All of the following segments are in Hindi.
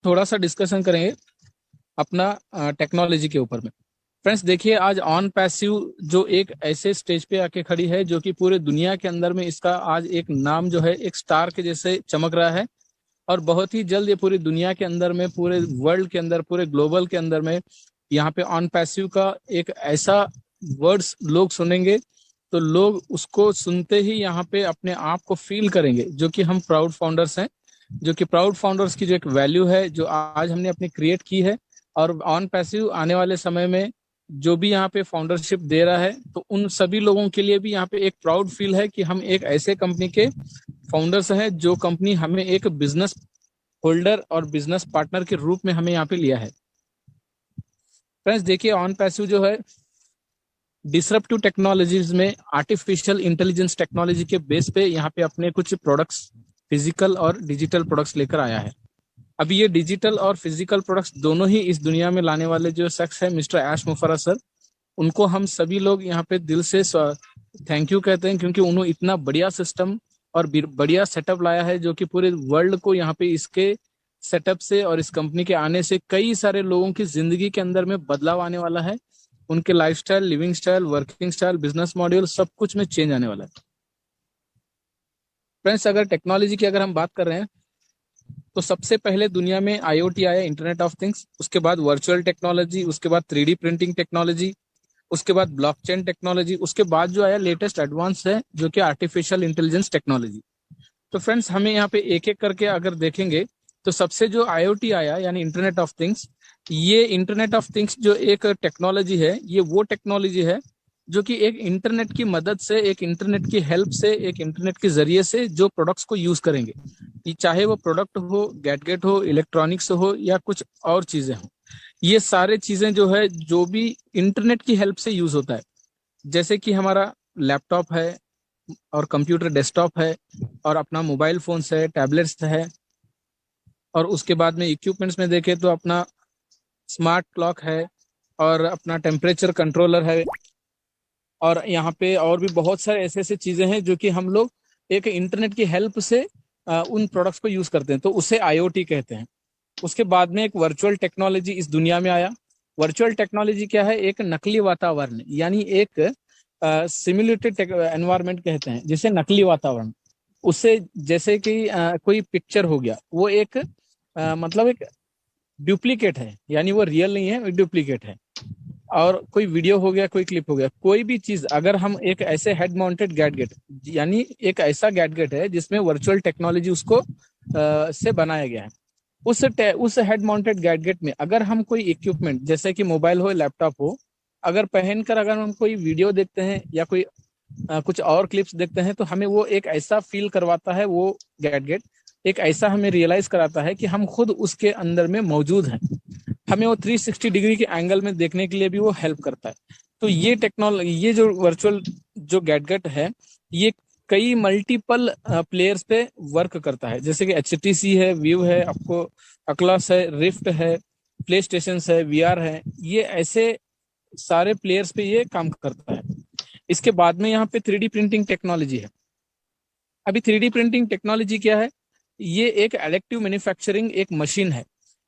थोड़ा सा डिस्कशन करेंगे अपना टेक्नोलॉजी के ऊपर में। फ्रेंड्स देखिए, आज ऑन पैसिव जो एक ऐसे स्टेज पे आके खड़ी है जो कि पूरे दुनिया के अंदर में इसका आज एक नाम जो है एक स्टार के जैसे चमक रहा है। और बहुत ही जल्द ये पूरी दुनिया के अंदर में, पूरे वर्ल्ड के अंदर, पूरे ग्लोबल के अंदर में यहाँ पे ऑन पैसिव का एक ऐसा वर्ड्स लोग सुनेंगे तो लोग उसको सुनते ही यहाँ पे अपने आप को फील करेंगे, जो कि हम प्राउड फाउंडर्स हैं, जो कि प्राउड फाउंडर्स की जो एक वैल्यू है जो आज हमने अपनी क्रिएट की है। और ऑन पैसिव आने वाले समय में जो भी यहाँ पे फाउंडरशिप दे रहा है तो उन सभी लोगों के लिए भी यहाँ पे एक प्राउड फील है कि हम एक ऐसे कंपनी के फाउंडर्स हैं जो कंपनी हमें एक बिजनेस होल्डर और बिजनेस पार्टनर के रूप में हमें यहाँ पे लिया है। फ्रेंड्स देखिए, ऑन पैसिव जो है डिसरप्टिव टेक्नोलॉजीज में आर्टिफिशियल इंटेलिजेंस टेक्नोलॉजी के बेस पे यहाँ पे अपने कुछ प्रोडक्ट्स, फिजिकल और डिजिटल प्रोडक्ट्स लेकर आया है। अभी ये डिजिटल और फिजिकल प्रोडक्ट्स दोनों ही इस दुनिया में लाने वाले जो शख्स है मिस्टर ऐश मुफर्रह सर, उनको हम सभी लोग यहाँ पे दिल से थैंक यू कहते हैं, क्योंकि उन्होंने इतना बढ़िया सिस्टम और बढ़िया सेटअप लाया है जो कि पूरे वर्ल्ड को यहाँ पे इसके सेटअप से और इस कंपनी के आने से कई सारे लोगों की जिंदगी के अंदर में बदलाव आने वाला है। उनके lifestyle, living style, working style, business module, सब कुछ में चेंज आने वाला है। फ्रेंड्स अगर टेक्नोलॉजी की अगर हम बात कर रहे हैं तो सबसे पहले दुनिया में IoT आया, इंटरनेट ऑफ थिंग्स, उसके बाद वर्चुअल टेक्नोलॉजी, उसके बाद 3D प्रिंटिंग टेक्नोलॉजी, उसके बाद ब्लॉकचेन टेक्नोलॉजी, उसके बाद जो आया लेटेस्ट एडवांस है जो कि आर्टिफिशियल इंटेलिजेंस टेक्नोलॉजी। तो फ्रेंड्स हमें यहाँ पे एक एक करके अगर देखेंगे तो सबसे जो IoT आया यानी इंटरनेट ऑफ थिंग्स, ये इंटरनेट ऑफ थिंग्स जो एक टेक्नोलॉजी है, ये वो टेक्नोलॉजी है जो कि एक इंटरनेट की मदद से, एक इंटरनेट की हेल्प से, एक इंटरनेट के जरिए से जो प्रोडक्ट्स को यूज करेंगे, चाहे वो प्रोडक्ट हो, गैजेट हो, इलेक्ट्रॉनिक्स हो या कुछ और चीजें हो, ये सारे चीजें जो है जो भी इंटरनेट की हेल्प से यूज होता है। जैसे कि हमारा लैपटॉप है और कंप्यूटर डेस्कटॉप है और अपना मोबाइल फोन्स है, टैबलेट्स है, और उसके बाद में इक्विपमेंट्स में देखें तो अपना स्मार्ट क्लॉक है और अपना टेम्परेचर कंट्रोलर है, और यहाँ पे और भी बहुत सारे ऐसे ऐसे चीजें हैं जो कि हम लोग एक इंटरनेट की हेल्प से उन प्रोडक्ट्स को यूज करते हैं, तो उसे IoT कहते हैं। उसके बाद में एक वर्चुअल टेक्नोलॉजी इस दुनिया में आया। वर्चुअल टेक्नोलॉजी क्या है? एक नकली वातावरण, यानी एक सिमुलेटेड एनवायरनमेंट कहते हैं, जिसे नकली वातावरण, उससे जैसे कि कोई पिक्चर हो गया, वो एक मतलब एक डुप्लीकेट है, यानी वो रियल नहीं है, डुप्लीकेट है। और कोई वीडियो हो गया, कोई क्लिप हो गया, कोई भी चीज अगर हम एक ऐसे हेड माउंटेड गैजेट, यानी एक ऐसा गैजेट है जिसमें वर्चुअल टेक्नोलॉजी उसको से बनाया गया है, उस हेड माउंटेड गैजेट में अगर हम कोई इक्विपमेंट जैसे कि मोबाइल हो, लैपटॉप हो, अगर पहनकर अगर हम कोई वीडियो देखते हैं या कोई कुछ और क्लिप्स देखते हैं, तो हमें वो एक ऐसा फील करवाता है, वो गैजेट एक ऐसा हमें रियलाइज कराता है कि हम खुद उसके अंदर में मौजूद हैं। हमें वो 360 डिग्री के एंगल में देखने के लिए भी वो हेल्प करता है। तो ये टेक्नोलॉजी, ये जो वर्चुअल जो गैजेट है, ये कई मल्टीपल प्लेयर्स पे वर्क करता है, जैसे कि HTC है, व्यू है, आपको अक्लस है, रिफ्ट है, प्ले स्टेशन है, VR है, ये ऐसे सारे प्लेयर्स पे ये काम करता है। इसके बाद में यहाँ पे 3D प्रिंटिंग टेक्नोलॉजी है। अभी 3D प्रिंटिंग टेक्नोलॉजी क्या है? ये एक एडिटिव मैन्युफैक्चरिंग एक मशीन है,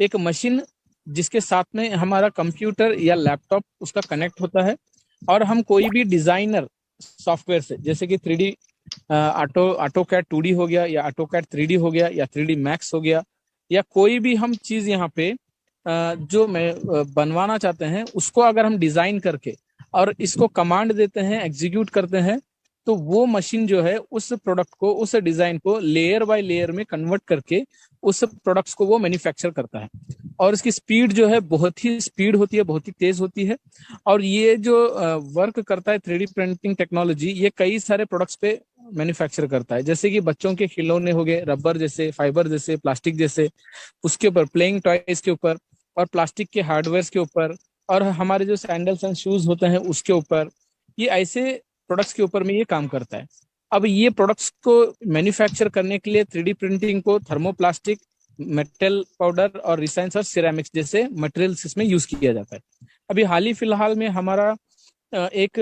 एक मशीन जिसके साथ में हमारा कंप्यूटर या लैपटॉप उसका कनेक्ट होता है, और हम कोई भी डिजाइनर सॉफ्टवेयर से, जैसे कि 3D ऑटोकैड 2D हो गया, या ऑटोकैड 3D हो गया, या 3D मैक्स हो गया, या कोई भी हम चीज यहाँ पे जो मैं बनवाना चाहते हैं, उसको अगर हम डिजाइन करके और इसको कमांड देते हैं, एग्जीक्यूट करते हैं, तो वो मशीन जो है उस प्रोडक्ट को, उस डिजाइन को लेयर बाय लेयर में कन्वर्ट करके उस प्रोडक्ट्स को वो मैन्युफैक्चर करता है। और इसकी स्पीड जो है बहुत ही स्पीड होती है, बहुत ही तेज होती है। और ये जो वर्क करता है 3D प्रिंटिंग टेक्नोलॉजी, ये कई सारे प्रोडक्ट्स पे मैन्युफैक्चर करता है, जैसे कि बच्चों के खिलौने हो गए, रबर जैसे, फाइबर जैसे, प्लास्टिक जैसे, उसके ऊपर प्लेइंग टॉयज के ऊपर, और प्लास्टिक के हार्डवेयर के ऊपर, और हमारे जो सैंडल्स एंड शूज होते हैं उसके ऊपर, ये ऐसे प्रोडक्ट्स के ऊपर में ये काम करता है। अब ये प्रोडक्ट्स को मैन्युफैक्चर करने के लिए 3D प्रिंटिंग को थर्मोप्लास्टिक, मेटल पाउडर और रिसाइंस और सिरेमिक्स जैसे मटेरियल्स इसमें यूज किया जाता है। अभी हाल ही फिलहाल में हमारा एक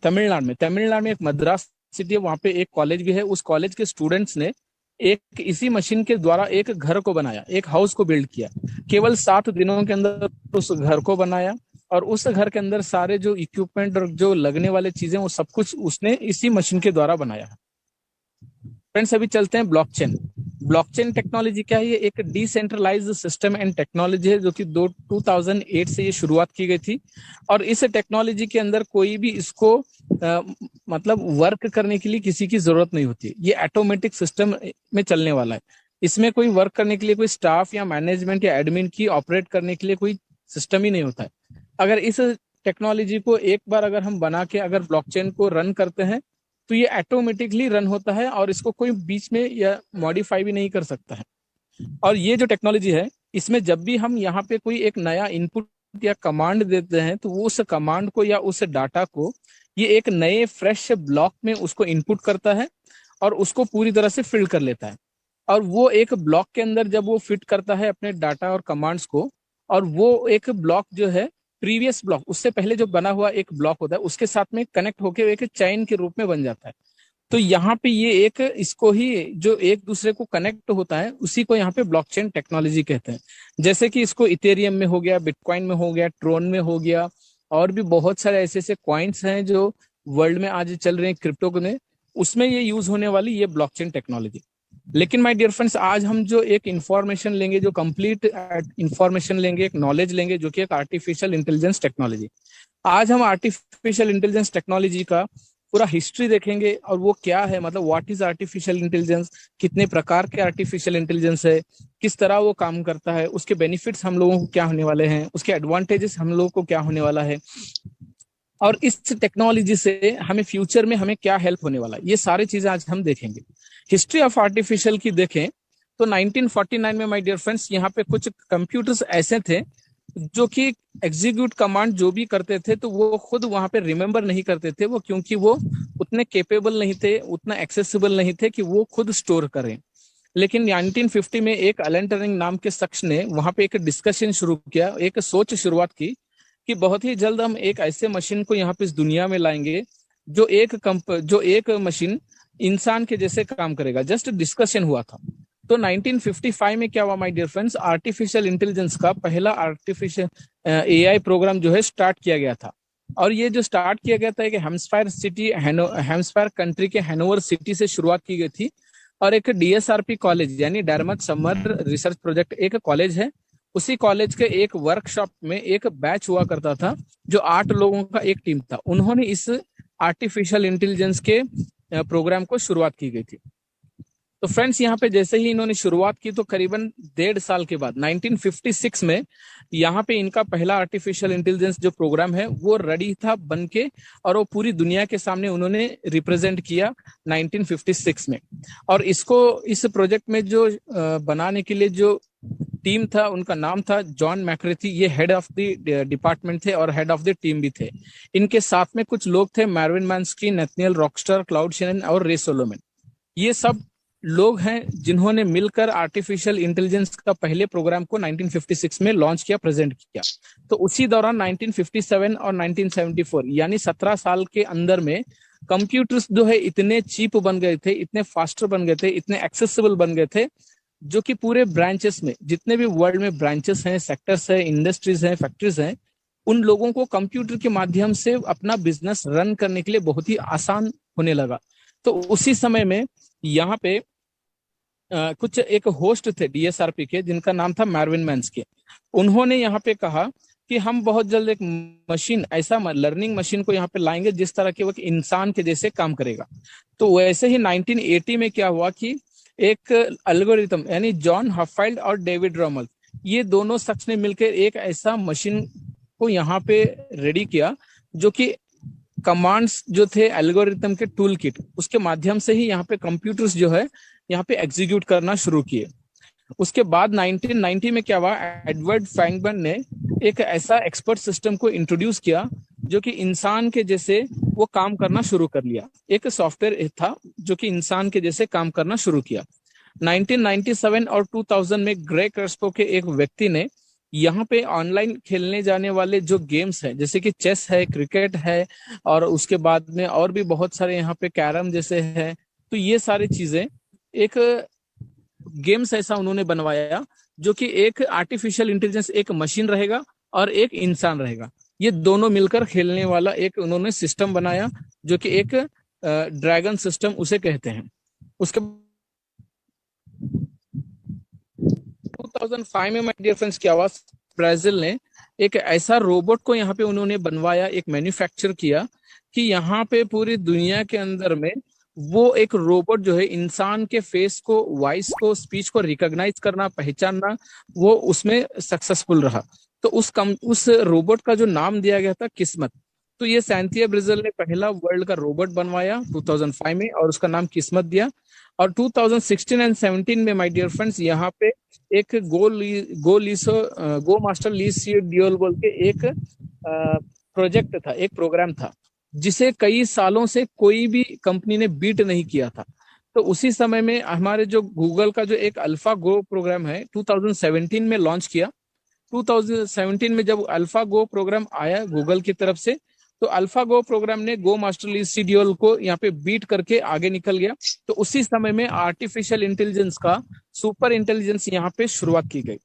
तमिलनाडु में एक मद्रास सिटी है, वहाँ पे एक कॉलेज भी है। उस कॉलेज के स्टूडेंट्स ने एक इसी मशीन के द्वारा एक घर को बनाया, एक हाउस को बिल्ड किया। केवल 7 दिनों के अंदर उस घर को बनाया, और उस घर के अंदर सारे जो इक्विपमेंट और जो लगने वाले चीजें वो सब कुछ उसने इसी मशीन के द्वारा बनाया। फ्रेंड्स अभी चलते हैं ब्लॉकचेन। ब्लॉकचेन टेक्नोलॉजी क्या है? ये एक डिसेंट्रलाइज्ड सिस्टम एंड टेक्नोलॉजी है जो कि 2008 से ये शुरुआत की गई थी। और इस टेक्नोलॉजी के अंदर कोई भी इसको मतलब वर्क करने के लिए किसी की जरूरत नहीं होती। ये ऑटोमेटिक सिस्टम में चलने वाला है। इसमें कोई वर्क करने के लिए कोई स्टाफ या मैनेजमेंट या एडमिन की ऑपरेट करने के लिए कोई सिस्टम ही नहीं होता है। अगर इस टेक्नोलॉजी को एक बार अगर हम बना के अगर ब्लॉकचेन को रन करते हैं तो ये ऑटोमेटिकली रन होता है, और इसको कोई बीच में या मॉडिफाई भी नहीं कर सकता है। और ये जो टेक्नोलॉजी है, इसमें जब भी हम यहाँ पे कोई एक नया इनपुट या कमांड देते हैं तो वो उस कमांड को या उस डाटा को ये एक नए फ्रेश ब्लॉक में उसको इनपुट करता है और उसको पूरी तरह से फिल कर लेता है। और वो एक ब्लॉक के अंदर जब वो फिट करता है अपने डाटा और कमांड्स को, और वो एक ब्लॉक जो है प्रीवियस ब्लॉक, उससे पहले जो बना हुआ एक ब्लॉक होता है उसके साथ में कनेक्ट होकर एक चैन के रूप में बन जाता है। तो यहाँ पे ये एक इसको ही जो एक दूसरे को कनेक्ट होता है उसी को यहाँ पे ब्लॉकचेन टेक्नोलॉजी कहते हैं। जैसे कि इसको इथेरियम में हो गया, बिटकॉइन में हो गया, ट्रोन में हो गया, और भी बहुत सारे ऐसे ऐसे कॉइन्स हैं जो वर्ल्ड में आज चल रहे हैं क्रिप्टो में, उसमें ये यूज होने वाली ये ब्लॉकचेन टेक्नोलॉजी। लेकिन माय डियर फ्रेंड्स, आज हम जो एक इंफॉर्मेशन लेंगे, जो कंप्लीट इंफॉर्मेशन लेंगे, एक नॉलेज लेंगे, जो कि एक आर्टिफिशियल इंटेलिजेंस टेक्नोलॉजी। आज हम आर्टिफिशियल इंटेलिजेंस टेक्नोलॉजी का पूरा हिस्ट्री देखेंगे, और वो क्या है, मतलब व्हाट इज आर्टिफिशियल इंटेलिजेंस, कितने प्रकार के आर्टिफिशियल इंटेलिजेंस है, किस तरह वो काम करता है, उसके बेनिफिट्स हम लोगों को क्या होने वाले हैं, उसके एडवांटेजेस हम लोगों को क्या होने वाला है, और इस टेक्नोलॉजी से हमें फ्यूचर में हमें क्या हेल्प होने वाला है, ये सारी चीजें आज हम देखेंगे। हिस्ट्री ऑफ आर्टिफिशियल की देखें तो 1949 में माय डियर फ्रेंड्स यहाँ पे कुछ कंप्यूटर्स ऐसे थे जो कि एग्जीक्यूट कमांड जो भी करते थे तो वो खुद वहां पे रिमेंबर नहीं करते थे, वो क्योंकि वो उतने केपेबल नहीं थे, उतना एक्सेसिबल नहीं थे कि वो खुद स्टोर करें। लेकिन 1950 में एक एलन टरिंग नाम के शख्स ने वहां पे एक डिस्कशन शुरू किया, एक सोच शुरुआत की कि बहुत ही जल्द हम एक ऐसे मशीन को यहाँ पे इस दुनिया में लाएंगे जो एक मशीन इंसान के जैसे काम करेगा। जस्ट डिस्कशन हुआ था। तो 1955 में क्या हुआ my dear friends, artificial intelligence का पहला आर्टिफिशियल एआई प्रोग्राम जो है स्टार्ट किया गया था। और ये जो स्टार्ट किया गया था कि हेम्सफायर कंट्री के हैनोवर सिटी से शुरुआत की गई थी। और एक डीएसआरपी कॉलेज यानी डार्मट समर रिसर्च प्रोजेक्ट एक कॉलेज है, उसी कॉलेज के एक वर्कशॉप में एक बैच हुआ करता था जो 8 लोगों का एक टीम था। उन्होंने इस आर्टिफिशियल इंटेलिजेंस के प्रोग्राम को शुरुआत की गई थी। तो फ्रेंड्स यहाँ पे जैसे ही इन्होंने शुरुआत की तो करीबन 1.5 साल के बाद 1956 में यहाँ पे इनका पहला आर्टिफिशियल इंटेलिजेंस जो प्रोग्राम है वो रेडी था बन के, और वो पूरी दुनिया के सामने उन्होंने रिप्रेजेंट किया 1956 में। और इसको इस प्रोजेक्ट में जो बनाने के लिए जो टीम था उनका नाम था जॉन मैक्रेथी। ये हेड ऑफ द डिपार्टमेंट थे और हेड ऑफ द टीम भी थे। इनके साथ में कुछ लोग थे, मार्विन मान्स्की, नेथनियल रॉकस्टर, क्लाउड शेनन और रे सोलोमन। ये सब लोग हैं जिन्होंने मिलकर आर्टिफिशियल इंटेलिजेंस का पहले प्रोग्राम को 1956 में लॉन्च किया, प्रेजेंट किया। तो उसी दौरान 1957 और 1974 यानी 17 साल के अंदर में कंप्यूटर्स जो है इतने चीप बन गए थे, इतने फास्टर बन गए थे, इतने एक्सेसिबल बन गए थे, जो कि पूरे ब्रांचेस में जितने भी वर्ल्ड में ब्रांचेस हैं, सेक्टर्स हैं, इंडस्ट्रीज हैं, फैक्ट्रीज हैं, उन लोगों को कंप्यूटर के माध्यम से अपना बिजनेस रन करने के लिए बहुत ही आसान होने लगा। तो उसी समय में यहाँ पे कुछ एक होस्ट थे डीएसआरपी के जिनका नाम था मार्विन मैन्स्की। उन्होंने यहाँ पे कहा कि हम बहुत जल्द एक मशीन, ऐसा लर्निंग मशीन को यहाँ पे लाएंगे जिस तरह के वो इंसान के जैसे काम करेगा। तो वैसे ही 1980 में क्या हुआ कि एक एल्गोरिथम यानी जॉन हफाइल्ड और डेविड रॉमल, ये दोनों शख्स ने मिलकर एक ऐसा मशीन को यहाँ पे रेडी किया जो कि कमांड्स जो थे एल्गोरिथम के टूल किट, उसके माध्यम से ही यहाँ पे कंप्यूटर्स जो है यहाँ पे एग्जीक्यूट करना शुरू किए। उसके बाद 1990 में क्या हुआ, एडवर्ड फ्रैंकबर्न ने एक ऐसा एक्सपर्ट सिस्टम को इंट्रोड्यूस किया जो कि इंसान के जैसे वो काम करना शुरू कर लिया। एक सॉफ्टवेयर था जो कि इंसान के जैसे काम करना शुरू किया। 1997 और 2000 में ग्रे कर्स्पो के एक व्यक्ति ने यहाँ पे ऑनलाइन खेलने जाने वाले जो गेम्स हैं जैसे कि चेस है, क्रिकेट है, और उसके बाद में और भी बहुत सारे यहाँ पे कैरम जैसे है, तो ये सारी चीजें एक गेम्स ऐसा उन्होंने बनवाया जो कि एक आर्टिफिशियल इंटेलिजेंस, एक मशीन रहेगा और एक इंसान रहेगा, ये दोनों मिलकर खेलने वाला एक उन्होंने सिस्टम बनाया, जो कि एक ड्रैगन सिस्टम उसे कहते हैं। उसके 2005 में माय डियर फ्रेंड्स क्या हुआ, ब्राजील ने एक ऐसा रोबोट को यहाँ पे उन्होंने बनवाया, एक मैन्युफैक्चर किया कि यहाँ पे पूरी दुनिया के अंदर में वो एक रोबोट जो है इंसान के फेस को, वॉइस को, स्पीच को रिकॉग्नाइज करना, पहचानना, वो उसमें सक्सेसफुल रहा। तो उस रोबोट का जो नाम दिया गया था किस्मत। तो ये सैंथिया ब्राजील ने पहला वर्ल्ड का रोबोट बनवाया 2005 में और उसका नाम किस्मत दिया। और 2016 एंड 17 में माय डियर फ्रेंड्स यहाँ पे एक गो मास्टर लीसी ड्यूल बोल के एक प्रोजेक्ट था, एक प्रोग्राम था, जिसे कई सालों से कोई भी कंपनी ने बीट नहीं किया था। तो उसी समय में हमारे जो गूगल का जो एक अल्फा गो प्रोग्राम है 2017 में लॉन्च किया। 2017 में जब अल्फा गो प्रोग्राम आया गूगल की तरफ से, तो अल्फा गो प्रोग्राम ने गो मास्टर ली सीड्यूल को यहाँ पे बीट करके आगे निकल गया। तो उसी समय में आर्टिफिशियल इंटेलिजेंस का, सुपर इंटेलिजेंस यहाँ पे शुरुआत की गई।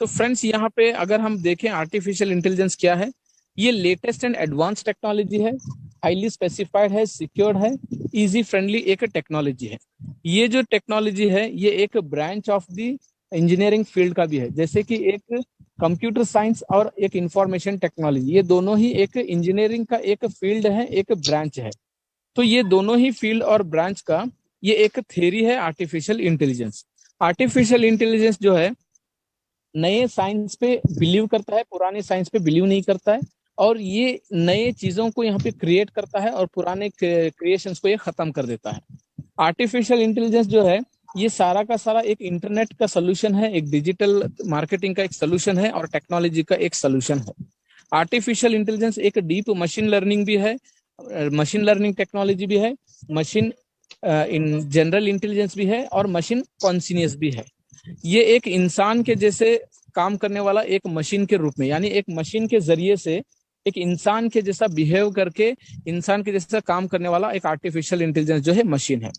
तो फ्रेंड्स यहाँ पे अगर हम देखें आर्टिफिशियल इंटेलिजेंस क्या है, ये लेटेस्ट एंड एडवांस टेक्नोलॉजी है, हाईली स्पेसिफाइड है, सिक्योर्ड है, इजी फ्रेंडली एक टेक्नोलॉजी है। ये जो टेक्नोलॉजी है ये एक branch of the engineering field का भी है, जैसे कि एक कंप्यूटर साइंस और एक इंफॉर्मेशन टेक्नोलॉजी, ये दोनों ही एक इंजीनियरिंग का एक फील्ड है, एक ब्रांच है। तो ये दोनों ही फील्ड और ब्रांच का ये एक थ्योरी है आर्टिफिशियल इंटेलिजेंस। आर्टिफिशियल इंटेलिजेंस जो है नए साइंस पे बिलीव करता है, पुराने साइंस पे बिलीव नहीं करता है, और ये नए चीजों को यहाँ पे क्रिएट करता है और पुराने क्रिएशंस को ये खत्म कर देता है। आर्टिफिशियल इंटेलिजेंस जो है ये सारा का सारा एक इंटरनेट का सोल्यूशन है, एक डिजिटल मार्केटिंग का एक सोल्यूशन है और टेक्नोलॉजी का एक सोल्यूशन है। आर्टिफिशियल इंटेलिजेंस एक डीप मशीन लर्निंग भी है, मशीन लर्निंग टेक्नोलॉजी भी है, मशीन इन जनरल इंटेलिजेंस भी है और मशीन कॉन्शियस भी है। ये एक इंसान के जैसे काम करने वाला एक मशीन के रूप में, यानी एक मशीन के जरिए से एक इंसान के जैसा बिहेव करके इंसान के जैसा काम करने वाला एक आर्टिफिशियल इंटेलिजेंस जो है मशीन है।